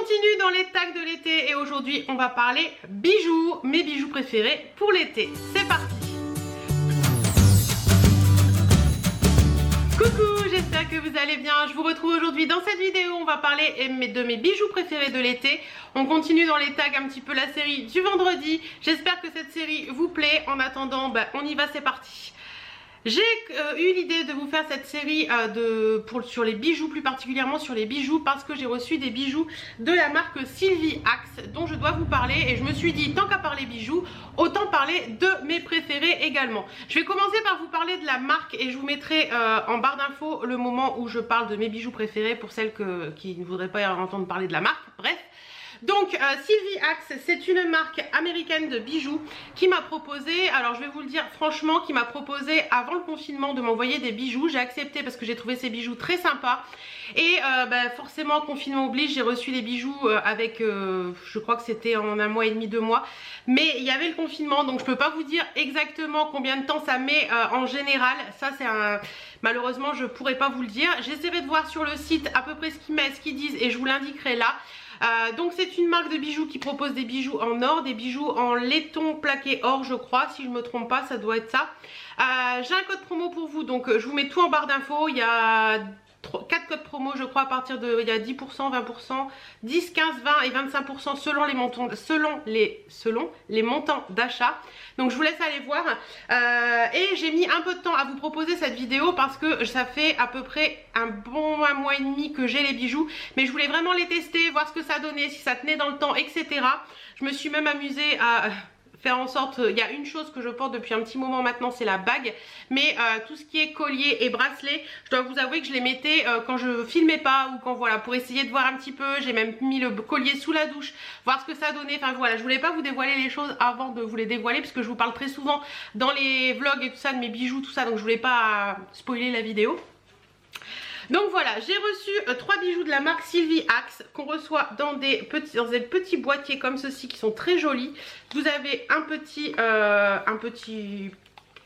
continue dans les tags de l'été et aujourd'hui on va parler bijoux, mes bijoux préférés pour l'été. C'est parti. Coucou, j'espère que vous allez bien. Je vous retrouve aujourd'hui dans cette vidéo. On va parler de mes bijoux préférés de l'été. On continue dans les tags un petit peu la série du vendredi. J'espère que cette série vous plaît. En attendant, on y va, c'est parti. J'ai eu l'idée de vous faire cette série sur les bijoux, plus particulièrement sur les bijoux, parce que j'ai reçu des bijoux de la marque Sylvie Axe dont je dois vous parler et je me suis dit, tant qu'à parler bijoux, autant parler de mes préférés également. Je vais commencer par vous parler de la marque et je vous mettrai en barre d'infos le moment où je parle de mes bijoux préférés pour celles qui ne voudraient pas entendre parler de la marque. Bref. Donc Sylvie Axe, c'est une marque américaine de bijoux qui m'a proposé, alors je vais vous le dire franchement, qui m'a proposé avant le confinement de m'envoyer des bijoux. J'ai accepté parce que j'ai trouvé ces bijoux très sympas et forcément confinement oblige, j'ai reçu les bijoux avec, je crois que c'était en un mois et demi, 2 mois, mais il y avait le confinement donc je peux pas vous dire exactement combien de temps ça met en général. Ça c'est malheureusement je pourrais pas vous le dire. J'essaierai de voir sur le site à peu près ce qu'ils disent et je vous l'indiquerai là. Donc c'est une marque de bijoux qui propose des bijoux en or, des bijoux en laiton plaqué or je crois, si je me trompe pas ça doit être ça. J'ai un code promo pour vous donc je vous mets tout en barre d'infos, il y a 4 codes promo je crois à partir de, il y a 10%, 20%, 10, 15, 20 et 25% selon les montants d'achat. Donc je vous laisse aller voir et j'ai mis un peu de temps à vous proposer cette vidéo parce que ça fait à peu près un mois et demi que j'ai les bijoux, mais je voulais vraiment les tester, voir ce que ça donnait, si ça tenait dans le temps, etc. Je me suis même amusée à faire en sorte, il y a une chose que je porte depuis un petit moment maintenant, c'est la bague, mais tout ce qui est collier et bracelet, je dois vous avouer que je les mettais quand je filmais pas ou quand voilà, pour essayer de voir un petit peu. J'ai même mis le collier sous la douche, voir ce que ça donnait. Enfin voilà, je voulais pas vous dévoiler les choses avant de vous les dévoiler parce que je vous parle très souvent dans les vlogs et tout ça de mes bijoux, tout ça, donc je voulais pas spoiler la vidéo. Donc voilà, j'ai reçu 3 bijoux de la marque Sylvie Axe qu'on reçoit dans des petits boîtiers comme ceci qui sont très jolis. Vous avez un petit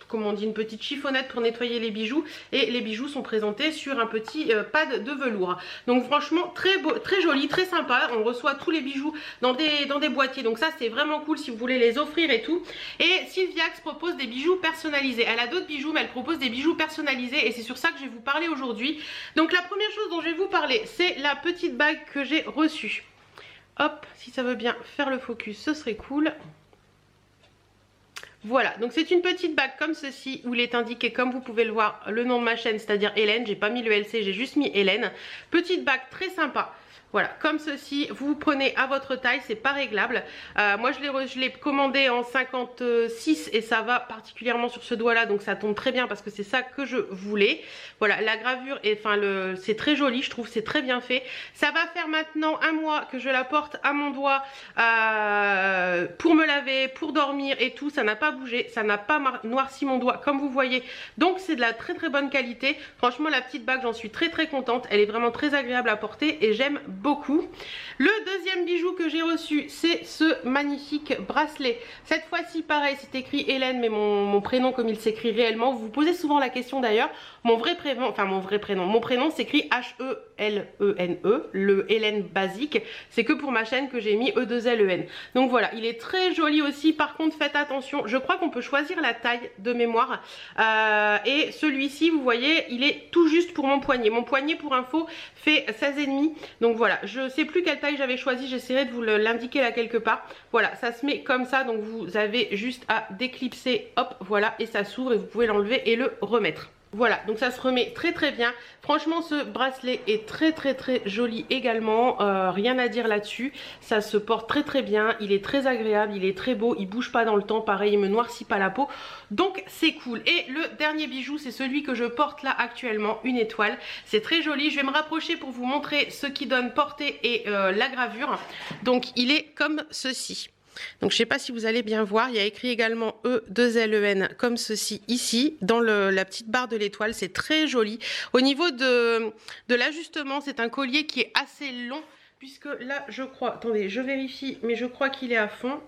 comment on dit, une petite chiffonnette pour nettoyer les bijoux et les bijoux sont présentés sur un petit pad de velours. Donc franchement très beau, très joli, très sympa. On reçoit tous les bijoux dans des boîtiers, donc ça c'est vraiment cool si vous voulez les offrir et tout. Et Sylvie Axe propose des bijoux personnalisés. Elle a d'autres bijoux mais elle propose des bijoux personnalisés et c'est sur ça que je vais vous parler aujourd'hui. Donc la première chose dont je vais vous parler, c'est la petite bague que j'ai reçue. Hop, si ça veut bien faire le focus, ce serait cool. Voilà, donc c'est une petite bague comme ceci où il est indiqué, comme vous pouvez le voir, le nom de ma chaîne, c'est-à-dire Hélène. J'ai pas mis le LC, j'ai juste mis Hélène. Petite bague très sympa. Voilà, comme ceci, vous prenez à votre taille, c'est pas réglable. Moi je l'ai commandé en 56 et ça va particulièrement sur ce doigt là, donc ça tombe très bien parce que c'est ça que je voulais. Voilà, la gravure, c'est très joli, je trouve, c'est très bien fait. Ça va faire maintenant 1 mois que je la porte à mon doigt pour me laver, pour dormir et tout. Ça n'a pas bougé, ça n'a pas noirci mon doigt comme vous voyez. Donc c'est de la très très bonne qualité. Franchement la petite bague, j'en suis très très contente. Elle est vraiment très agréable à porter et j'aime beaucoup. Le deuxième bijou que j'ai reçu, c'est ce magnifique bracelet. Cette fois-ci pareil, c'est écrit Hélène mais mon prénom comme il s'écrit réellement. Vous vous posez souvent la question d'ailleurs. Mon prénom s'écrit H-E-L-E-N-E, le Hélène basique. C'est que pour ma chaîne que j'ai mis E2L-E-N. Donc voilà, il est très joli aussi. Par contre faites attention, je crois qu'on peut choisir la taille de mémoire et celui-ci vous voyez il est tout juste pour mon poignet. Mon poignet pour info fait 16,5. Donc voilà, je sais plus quelle taille j'avais choisi, j'essaierai de vous l'indiquer là quelque part. Voilà, ça se met comme ça, donc vous avez juste à déclipser, hop, voilà, et ça s'ouvre et vous pouvez l'enlever et le remettre. Voilà, donc ça se remet très très bien. Franchement ce bracelet est très très très joli également, rien à dire là-dessus. Ça se porte très très bien, il est très agréable, il est très beau, il bouge pas dans le temps, pareil il me noircit pas la peau. Donc c'est cool. Et le dernier bijou c'est celui que je porte là actuellement, une étoile. C'est très joli, je vais me rapprocher pour vous montrer ce qui donne portée et la gravure. Donc il est comme ceci. Donc je ne sais pas si vous allez bien voir, il y a écrit également E2LEN comme ceci ici dans la petite barre de l'étoile, c'est très joli. Au niveau de l'ajustement, c'est un collier qui est assez long puisque là je crois, attendez je vérifie mais je crois qu'il est à fond.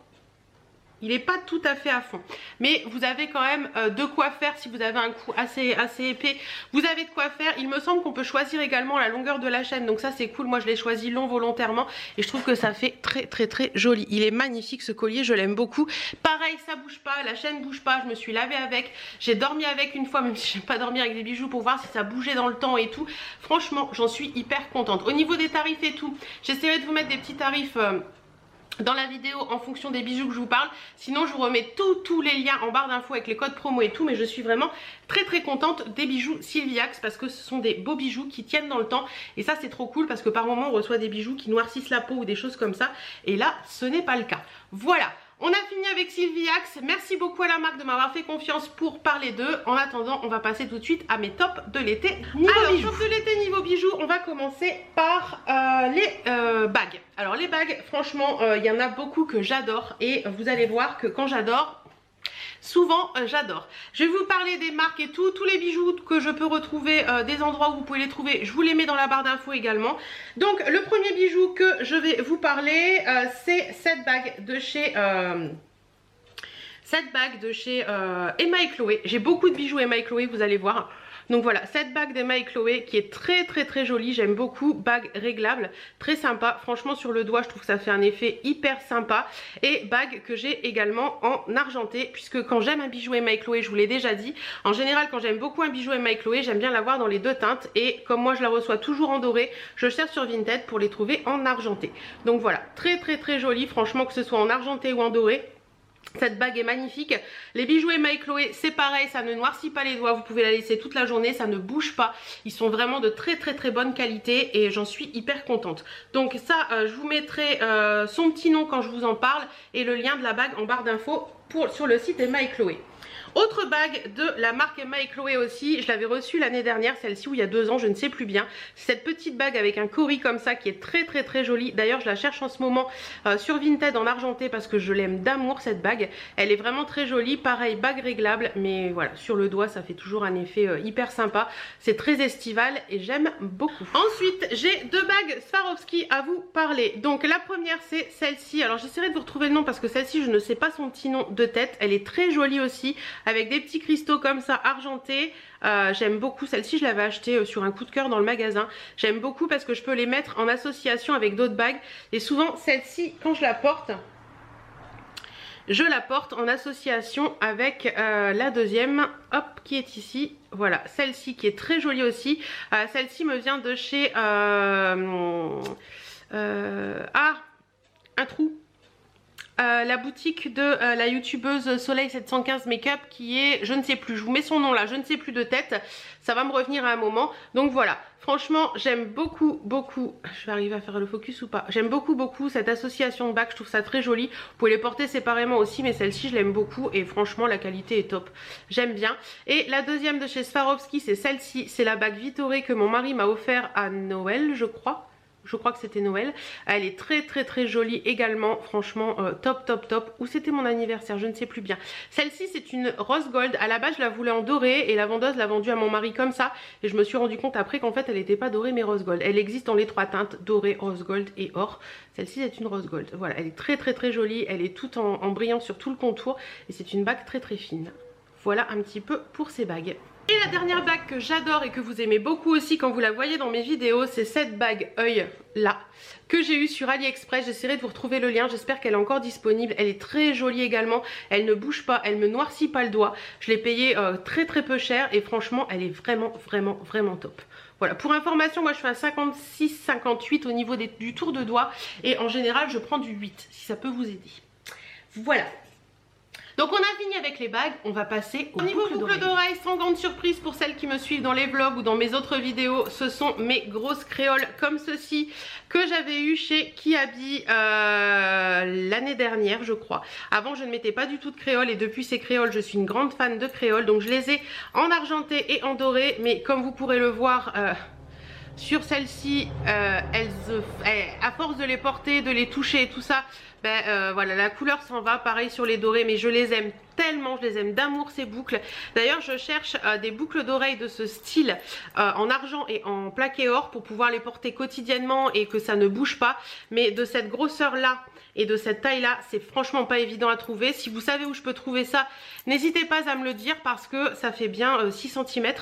il n'est pas tout à fait à fond, mais vous avez quand même de quoi faire. Si vous avez un cou assez épais, vous avez de quoi faire. Il me semble qu'on peut choisir également la longueur de la chaîne, donc ça c'est cool. Moi je l'ai choisi long volontairement et je trouve que ça fait très joli. Il est magnifique ce collier, je l'aime beaucoup. Pareil, ça bouge pas, la chaîne bouge pas, je me suis lavée avec, j'ai dormi avec une fois, même si j'aime pas dormir avec des bijoux, pour voir si ça bougeait dans le temps et tout. Franchement j'en suis hyper contente. Au niveau des tarifs et tout, j'essaierai de vous mettre des petits tarifs dans la vidéo en fonction des bijoux que je vous parle. Sinon je vous remets tous les liens en barre d'infos avec les codes promo et tout. Mais je suis vraiment très contente des bijoux Sylviax, parce que ce sont des beaux bijoux qui tiennent dans le temps. Et ça c'est trop cool, parce que par moment on reçoit des bijoux qui noircissent la peau ou des choses comme ça. Et là ce n'est pas le cas. Voilà. On a fini avec Sylviax. Merci beaucoup à la marque de m'avoir fait confiance pour parler d'eux. En attendant, on va passer tout de suite à mes tops de l'été niveau bijoux. Top de l'été niveau bijoux, on va commencer par les bagues. Alors les bagues, franchement, il y en a beaucoup que j'adore. Et vous allez voir que quand j'adore, souvent j'adore. Je vais vous parler des marques et tout, tous les bijoux que je peux retrouver, des endroits où vous pouvez les trouver, je vous les mets dans la barre d'infos également. Donc le premier bijou que je vais vous parler, c'est cette bague de chez Emma et Chloé. J'ai beaucoup de bijoux Emma et Chloé, vous allez voir. Donc voilà, cette bague d'Emma et Chloé qui est très jolie, j'aime beaucoup, bague réglable, très sympa, franchement sur le doigt je trouve que ça fait un effet hyper sympa. Et bague que j'ai également en argenté, puisque quand j'aime un bijou Emma et Chloé, je vous l'ai déjà dit, en général quand j'aime beaucoup un bijou Emma et Chloé, j'aime bien l'avoir dans les deux teintes, et comme moi je la reçois toujours en doré, je cherche sur Vinted pour les trouver en argenté. Donc voilà, très jolie, franchement que ce soit en argenté ou en doré. Cette bague est magnifique. Les bijoux Emma et Chloé, c'est pareil, ça ne noircit pas les doigts, vous pouvez la laisser toute la journée, ça ne bouge pas. Ils sont vraiment de très bonne qualité et j'en suis hyper contente. Donc ça, je vous mettrai son petit nom quand je vous en parle et le lien de la bague en barre d'infos sur le site Emma et Chloé. Autre bague de la marque Emma et Chloé aussi, je l'avais reçue l'année dernière, celle-ci, ou il y a 2 ans, je ne sais plus bien. Cette petite bague avec un cori comme ça qui est très jolie. D'ailleurs je la cherche en ce moment sur Vinted en argenté parce que je l'aime d'amour cette bague. Elle est vraiment très jolie, pareil bague réglable, mais voilà, sur le doigt ça fait toujours un effet hyper sympa. C'est très estival et j'aime beaucoup. Ensuite j'ai 2 bagues Swarovski à vous parler. Donc la première c'est celle-ci, alors j'essaierai de vous retrouver le nom parce que celle-ci je ne sais pas son petit nom de tête. Elle est très jolie aussi, avec des petits cristaux comme ça argentés. J'aime beaucoup celle-ci, je l'avais achetée sur un coup de cœur dans le magasin. J'aime beaucoup parce que je peux les mettre en association avec d'autres bagues. Et souvent celle-ci, quand je la porte en association avec la deuxième, hop, qui est ici. Voilà, celle-ci qui est très jolie aussi. Celle-ci me vient de chez un trou. La boutique de la youtubeuse Soleil 715 Makeup qui est, je ne sais plus, je vous mets son nom là, je ne sais plus de tête, ça va me revenir à un moment. Donc voilà, franchement j'aime beaucoup, je vais arriver à faire le focus ou pas, j'aime beaucoup cette association de bagues, je trouve ça très joli. Vous pouvez les porter séparément aussi, mais celle-ci je l'aime beaucoup et franchement la qualité est top, j'aime bien. Et la deuxième de chez Swarovski, c'est celle-ci, c'est la bague Vittoré que mon mari m'a offert à Noël je crois. Je crois que c'était Noël. Elle est très jolie également. Franchement top. Ou c'était mon anniversaire, je ne sais plus bien. Celle-ci c'est une rose gold. À la base je la voulais en doré et la vendeuse l'a vendue à mon mari comme ça. Et je me suis rendu compte après qu'en fait elle n'était pas dorée mais rose gold. Elle existe dans les 3 teintes, doré, rose gold et or. Celle-ci c'est une rose gold. Voilà, elle est très jolie. Elle est toute en brillant sur tout le contour. Et c'est une bague très fine. Voilà un petit peu pour ces bagues. Et la dernière bague que j'adore et que vous aimez beaucoup aussi quand vous la voyez dans mes vidéos, c'est cette bague œil là que j'ai eue sur AliExpress. J'essaierai de vous retrouver le lien, j'espère qu'elle est encore disponible. Elle est très jolie également, elle ne bouge pas, elle ne me noircit pas le doigt. Je l'ai payée très peu cher et franchement elle est vraiment top. Voilà, pour information, moi je fais un 56-58 au niveau du tour de doigt et en général je prends du 8 si ça peut vous aider. Voilà. Donc on a fini avec les bagues, on va passer au niveau boucle d'oreilles. Sans grande surprise pour celles qui me suivent dans les vlogs ou dans mes autres vidéos, ce sont mes grosses créoles comme ceci que j'avais eu chez Kiabi l'année dernière je crois. Avant je ne mettais pas du tout de créoles et depuis ces créoles je suis une grande fan de créoles. Donc je les ai en argenté et en doré, mais comme vous pourrez le voir sur celle-ci, à force de les porter, de les toucher et tout ça, voilà, la couleur s'en va. Pareil sur les dorés, mais je les aime tellement, je les aime d'amour ces boucles. D'ailleurs je cherche des boucles d'oreilles de ce style en argent et en plaqué or pour pouvoir les porter quotidiennement et que ça ne bouge pas, mais de cette grosseur là et de cette taille là c'est franchement pas évident à trouver. Si vous savez où je peux trouver ça, n'hésitez pas à me le dire parce que ça fait bien 6 cm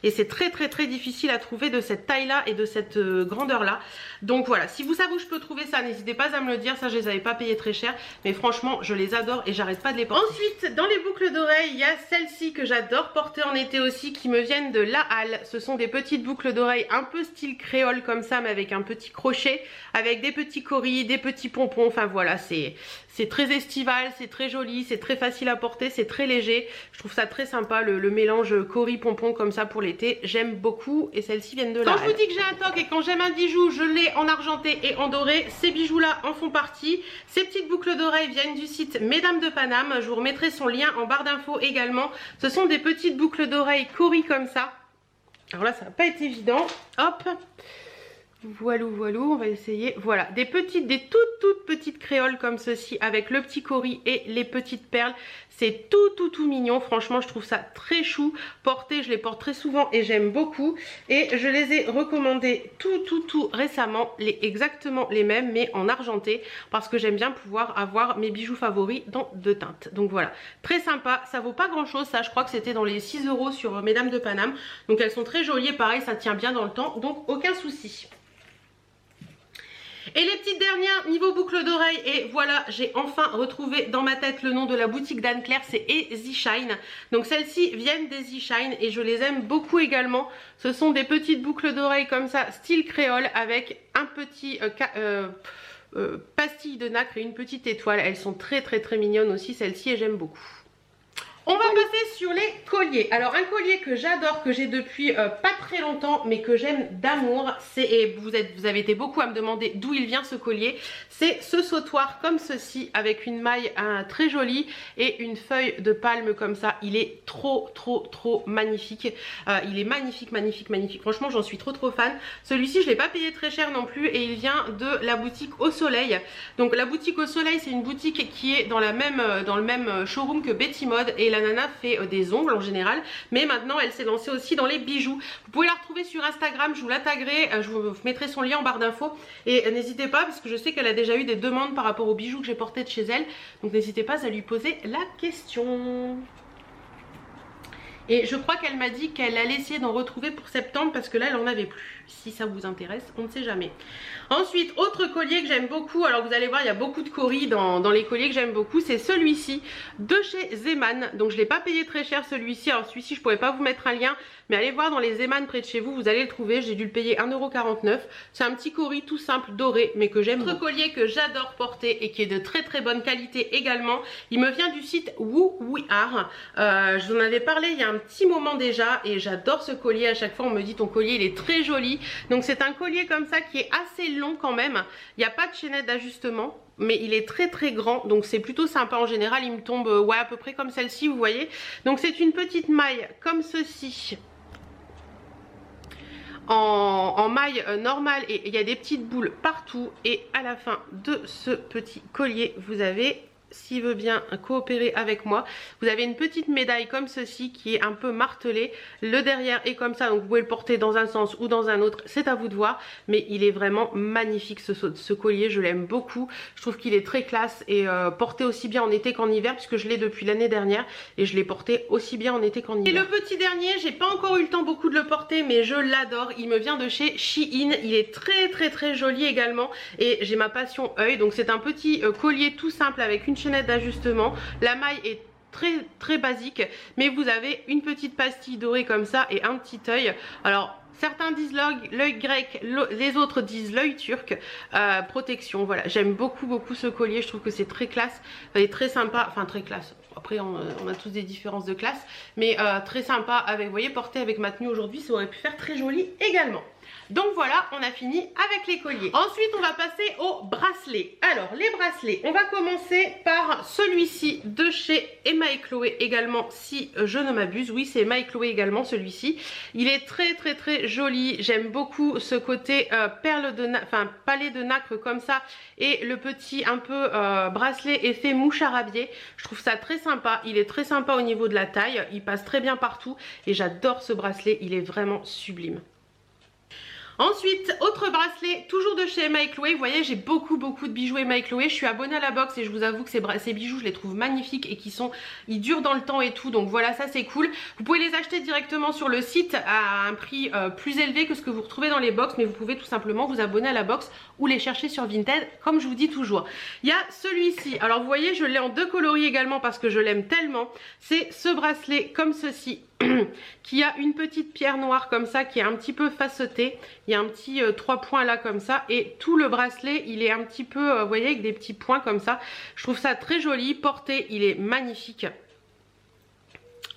et c'est très difficile à trouver de cette taille là et de cette grandeur là. Donc voilà, si vous savez où je peux trouver ça, n'hésitez pas à me le dire. Ça je les avais pas payés très cher, mais franchement je les adore et j'arrête pas de les porter. Ensuite dans les boucles d'oreilles, il y a celles-ci que j'adore porter en été aussi, qui me viennent de La Halle. Ce sont des petites boucles d'oreilles un peu style créole comme ça, mais avec un petit crochet, avec des petits coris, des petits pompons. Enfin voilà, c'est très estival, c'est très joli, c'est très facile à porter, c'est très léger. Je trouve ça très sympa le mélange coris pompons comme ça pour l'été. J'aime beaucoup et celles-ci viennent de La Halle. Quand je vous dis que j'ai un toc et quand j'aime un bijou, je l'ai en argenté et en doré. Ces bijoux là en font partie. Ces petites boucles d'oreilles viennent du site Mesdames de Paname. Je vous remettrai son lien en barre d'infos également. Ce sont des petites boucles d'oreilles coris comme ça. Alors là ça va pas être évident. Hop, voilà, on va essayer. Voilà, des toutes petites créoles comme ceci avec le petit coris et les petites perles. C'est tout mignon. Franchement, je trouve ça très chou. Porté, je les porte très souvent et j'aime beaucoup. Et je les ai recommandés tout récemment. Exactement les mêmes, mais en argenté. Parce que j'aime bien pouvoir avoir mes bijoux favoris dans 2 teintes. Donc voilà, très sympa. Ça vaut pas grand chose, ça. Je crois que c'était dans les 6 € sur Mesdames de Paname. Donc elles sont très jolies et pareil, ça tient bien dans le temps. Donc aucun souci. Et les petites dernières niveau boucle d'oreille, et voilà, j'ai enfin retrouvé dans ma tête le nom de la boutique d'Anne Claire, c'est Easy Shine. Donc celles-ci viennent d'Easy Shine et je les aime beaucoup également. Ce sont des petites boucles d'oreilles comme ça, style créole, avec un petit pastille de nacre et une petite étoile. Elles sont très mignonnes aussi celles-ci et j'aime beaucoup. On va passer sur les colliers. Alors un collier que j'adore, que j'ai depuis pas très longtemps, mais que j'aime d'amour, et vous avez été beaucoup à me demander d'où il vient ce collier. C'est ce sautoir comme ceci, avec une maille très jolie et une feuille de palme comme ça. Il est trop magnifique. Il est magnifique. Franchement j'en suis trop fan. Celui-ci je l'ai pas payé très cher non plus et il vient de la boutique Au Soleil. Donc la boutique Au Soleil c'est une boutique qui est dans le même showroom que Betty Mode, et la nana fait des ongles en général, mais maintenant elle s'est lancée aussi dans les bijoux. Vous pouvez la retrouver sur Instagram, je vous la taguerai, je vous mettrai son lien en barre d'infos et n'hésitez pas parce que je sais qu'elle a déjà eu des demandes par rapport aux bijoux que j'ai portés de chez elle, donc n'hésitez pas à lui poser la question. Et je crois qu'elle m'a dit qu'elle allait essayer d'en retrouver pour septembre parce que là elle en avait plus. Si ça vous intéresse, on ne sait jamais. Ensuite, autre collier que j'aime beaucoup, alors vous allez voir il y a beaucoup de coris dans les colliers que j'aime beaucoup, c'est celui-ci de chez Zeman. Donc je ne l'ai pas payé très cher celui-ci, alors celui-ci je pourrais pas vous mettre un lien, mais allez voir dans les Zeman près de chez vous, vous allez le trouver. J'ai dû le payer 1,49 €. C'est un petit coris tout simple doré mais que j'aime. Autre collier que j'adore porter et qui est de très bonne qualité également, il me vient du site Woo We Are. Je vous en avais parlé il y a un petit moment déjà et j'adore ce collier. À chaque fois on me dit ton collier il est très joli. Donc c'est un collier comme ça qui est assez long quand même. Il n'y a pas de chaînette d'ajustement, mais il est très grand, donc c'est plutôt sympa. En général il me tombe ouais à peu près comme celle-ci, vous voyez. Donc c'est une petite maille comme ceci, en maille normale, et il y a des petites boules partout. Et à la fin de ce petit collier vous avez, s'il veut bien coopérer avec moi, vous avez une petite médaille comme ceci qui est un peu martelée. Le derrière est comme ça, donc vous pouvez le porter dans un sens ou dans un autre, c'est à vous de voir. Mais il est vraiment magnifique ce collier, je l'aime beaucoup. Je trouve qu'il est très classe et porté aussi bien en été qu'en hiver, puisque je l'ai depuis l'année dernière et je l'ai porté aussi bien en été qu'en hiver. Et le petit dernier, j'ai pas encore eu le temps beaucoup de le porter, mais je l'adore. Il me vient de chez Shein, il est très joli également et j'ai ma passion œil. Donc c'est un petit collier tout simple avec une chaînette d'ajustement. La maille est très basique, mais vous avez une petite pastille dorée comme ça et un petit œil. Alors certains disent l'œil grec, les autres disent l'œil turc. Protection, voilà, j'aime beaucoup ce collier. Je trouve que c'est très classe, il est très sympa, enfin très classe. Après on a tous des différences de classe, mais très sympa avec, vous voyez, porté avec ma tenue aujourd'hui, ça aurait pu faire très joli également. Donc voilà, on a fini avec les colliers. Ensuite, on va passer aux bracelets. Alors, les bracelets, on va commencer par celui-ci de chez Emma et Chloé également, si je ne m'abuse. Oui, c'est Emma et Chloé également, celui-ci. Il est très joli. J'aime beaucoup ce côté perle de palais de nacre comme ça. Et le petit un peu bracelet effet mouche à rabier. Je trouve ça très sympa. Il est très sympa au niveau de la taille. Il passe très bien partout. Et j'adore ce bracelet. Il est vraiment sublime. Ensuite, autre bracelet, toujours de chez Emma et Chloé. Vous voyez, j'ai beaucoup de bijoux Emma et Chloé. Je suis abonnée à la box et je vous avoue que ces bijoux, je les trouve magnifiques et ils durent dans le temps et tout. Donc voilà, ça c'est cool. Vous pouvez les acheter directement sur le site à un prix plus élevé que ce que vous retrouvez dans les box. Mais vous pouvez tout simplement vous abonner à la box ou les chercher sur Vinted, comme je vous dis toujours. Il y a celui-ci. Alors vous voyez, je l'ai en 2 coloris également parce que je l'aime tellement. C'est ce bracelet comme ceci. Qui a une petite pierre noire comme ça qui est un petit peu facetée. Il y a un petit 3 points là comme ça et tout le bracelet il est un petit peu vous voyez avec des petits points comme ça. Je trouve ça très joli, porté il est magnifique.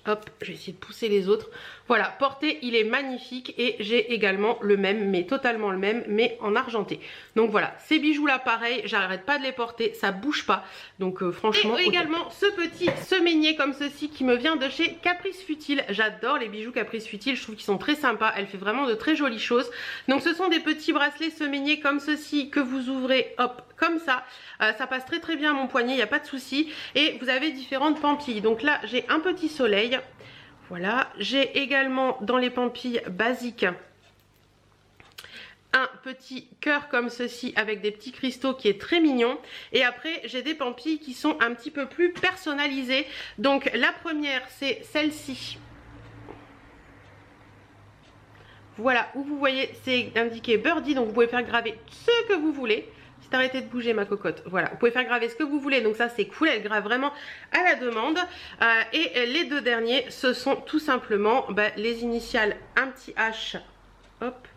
Hop, je vais essayer de pousser les autres. Voilà, porté il est magnifique et j'ai également le même, mais totalement le même, mais en argenté. Donc voilà, ces bijoux là pareil, j'arrête pas de les porter, ça bouge pas. Donc franchement. Et également ce petit semainier comme ceci qui me vient de chez Caprice Futile. J'adore les bijoux Caprice Futile, je trouve qu'ils sont très sympas, elle fait vraiment de très jolies choses. Donc ce sont des petits bracelets semainiers comme ceci que vous ouvrez, hop, comme ça. Ça passe très bien à mon poignet, il n'y a pas de souci. Et vous avez différentes pampilles. Donc là j'ai un petit soleil. Voilà, j'ai également dans les pampilles basiques un petit cœur comme ceci avec des petits cristaux qui est très mignon. Et après j'ai des pampilles qui sont un petit peu plus personnalisées. Donc la première c'est celle-ci. Voilà, où vous voyez c'est indiqué Birdie, donc vous pouvez faire graver ce que vous voulez. C'est arrêté de bouger ma cocotte. Voilà, vous pouvez faire graver ce que vous voulez. Donc ça c'est cool, elle grave vraiment à la demande. Et les deux derniers, ce sont tout simplement les initiales, un petit H. Hop.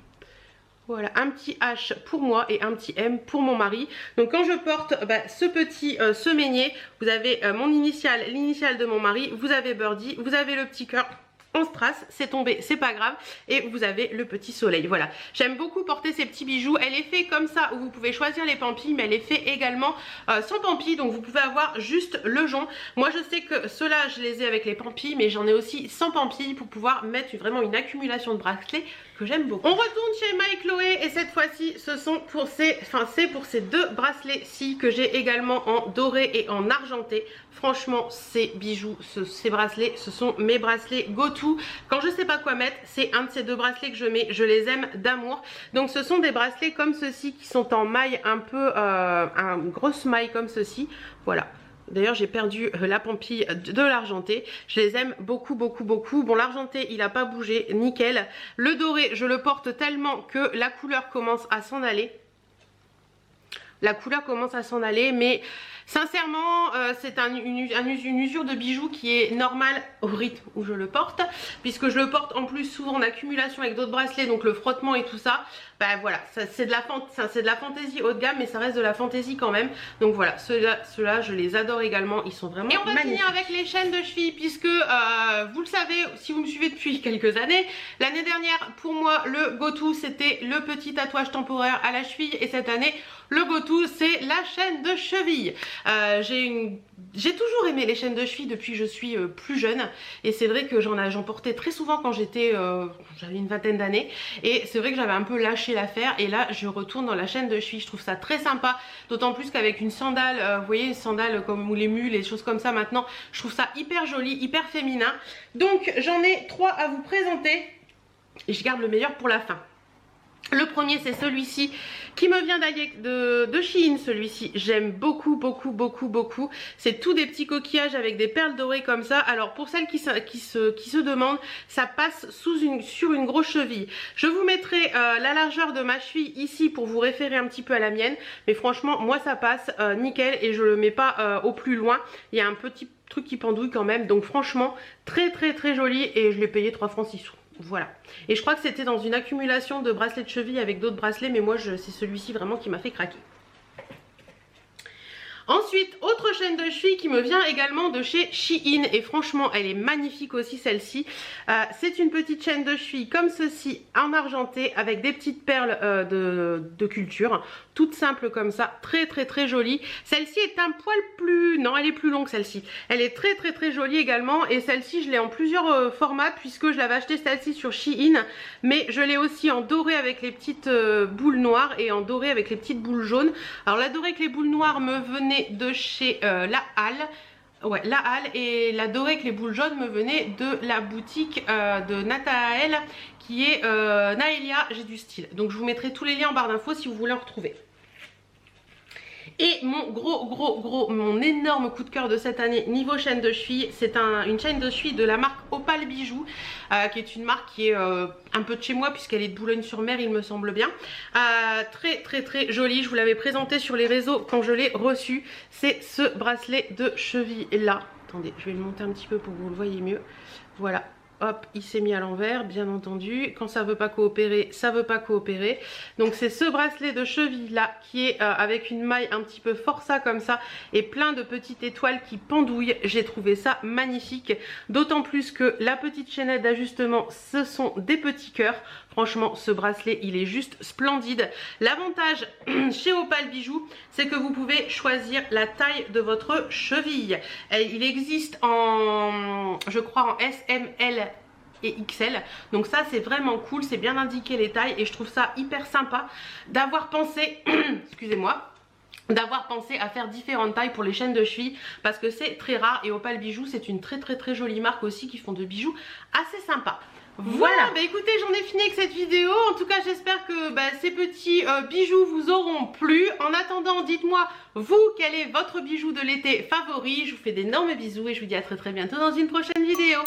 Voilà, un petit H pour moi et un petit M pour mon mari. Donc quand je porte ce petit semainier, vous avez mon initiale, l'initiale de mon mari, vous avez Birdie, vous avez le petit cœur en strass, c'est tombé, c'est pas grave, et vous avez le petit soleil. Voilà, j'aime beaucoup porter ces petits bijoux. Elle est faite comme ça où vous pouvez choisir les pampilles, mais elle est faite également sans pampilles, donc vous pouvez avoir juste le jonc. Moi je sais que ceux-là je les ai avec les pampilles, mais j'en ai aussi sans pampilles pour pouvoir mettre vraiment une accumulation de bracelets que j'aime beaucoup. On retourne chez Emma et Chloé et cette fois-ci ce sont pour ces deux bracelets-ci que j'ai également en doré et en argenté. Franchement ces bijoux, ces bracelets, ce sont mes bracelets go-to. Quand je sais pas quoi mettre, c'est un de ces deux bracelets que je mets, je les aime d'amour. Donc ce sont des bracelets comme ceci qui sont en maille un peu, une grosse maille comme ceci, voilà. D'ailleurs j'ai perdu la pampille de l'argenté. Je les aime beaucoup. Bon l'argenté il n'a pas bougé, nickel. Le doré je le porte tellement que la couleur commence à s'en aller. La couleur commence à s'en aller, mais sincèrement c'est une usure de bijoux qui est normale au rythme où je le porte, puisque je le porte en plus souvent en accumulation avec d'autres bracelets, donc le frottement et tout ça, voilà, c'est de la fantaisie haut de gamme, mais ça reste de la fantaisie quand même. Donc voilà, ceux-là je les adore également, ils sont vraiment magnifiques. Et on va finir avec les chaînes de cheville, puisque vous le savez, si vous me suivez depuis quelques années, l'année dernière pour moi le go-to c'était le petit tatouage temporaire à la cheville, et cette année le go-to c'est la chaîne de cheville. J'ai toujours aimé les chaînes de cheville depuis que je suis plus jeune, et c'est vrai que j'en portais très souvent quand j'avais une vingtaine d'années, et c'est vrai que j'avais un peu lâché l'affaire, et là je retourne dans la chaîne de cheville. Je trouve ça très sympa, d'autant plus qu'avec une sandale, vous voyez une sandale comme les mules et des choses comme ça maintenant, je trouve ça hyper joli, hyper féminin. Donc j'en ai 3 à vous présenter et je garde le meilleur pour la fin. Le premier c'est celui-ci qui me vient de Shein. Celui-ci j'aime beaucoup. C'est tout des petits coquillages avec des perles dorées comme ça. Alors pour celles qui se demandent, ça passe sur une grosse cheville. Je vous mettrai la largeur de ma cheville ici pour vous référer un petit peu à la mienne, mais franchement moi ça passe nickel, et je le mets pas au plus loin. Il y a un petit truc qui pendouille quand même, donc franchement très joli, et je l'ai payé 3 francs 6 sous. Voilà, et je crois que c'était dans une accumulation de bracelets de cheville avec d'autres bracelets, mais moi c'est celui-ci vraiment qui m'a fait craquer. Ensuite, autre chaîne de cheville qui me vient également de chez Shein et franchement elle est magnifique aussi celle-ci. C'est une petite chaîne de cheville comme ceci en argenté avec des petites perles de culture, toute simple comme ça, très jolie. Celle-ci est un poil plus... non, elle est plus longue celle-ci. Elle est très jolie également et celle-ci je l'ai en plusieurs formats puisque je l'avais acheté celle-ci sur Shein, mais je l'ai aussi en doré avec les petites boules noires et en doré avec les petites boules jaunes. Alors la dorée avec les boules noires me venait de chez La Halle. Ouais, La Halle, et la dorée avec les boules jaunes me venait de la boutique de Nathaël qui est Naëlia, j'ai du style. Donc je vous mettrai tous les liens en barre d'infos si vous voulez en retrouver. Et mon mon énorme coup de cœur de cette année niveau chaîne de cheville, c'est une chaîne de cheville de la marque Opal Bijoux, qui est une marque qui est un peu de chez moi puisqu'elle est de Boulogne-sur-Mer, il me semble bien. Très jolie, je vous l'avais présenté sur les réseaux quand je l'ai reçu. C'est ce bracelet de cheville là. Attendez, je vais le monter un petit peu pour que vous le voyez mieux. Voilà. Hop, il s'est mis à l'envers, bien entendu. Quand ça veut pas coopérer, ça veut pas coopérer. Donc c'est ce bracelet de cheville là qui est avec une maille un petit peu forçat comme ça et plein de petites étoiles qui pendouillent. J'ai trouvé ça magnifique. D'autant plus que la petite chaînette d'ajustement, ce sont des petits cœurs. Franchement, ce bracelet, il est juste splendide. L'avantage chez Opal Bijoux, c'est que vous pouvez choisir la taille de votre cheville. Il existe en, je crois, en S, M, L et XL. Donc ça, c'est vraiment cool. C'est bien indiqué les tailles et je trouve ça hyper sympa d'avoir pensé, excusez-moi, d'avoir pensé à faire différentes tailles pour les chaînes de cheville parce que c'est très rare et Opal Bijoux, c'est une très jolie marque aussi qui font de bijoux assez sympas. Voilà, bah écoutez, j'en ai fini avec cette vidéo. En tout cas, j'espère que ces petits bijoux vous auront plu. En attendant, dites-moi, vous, quel est votre bijou de l'été favori. Je vous fais d'énormes bisous et je vous dis à très bientôt dans une prochaine vidéo.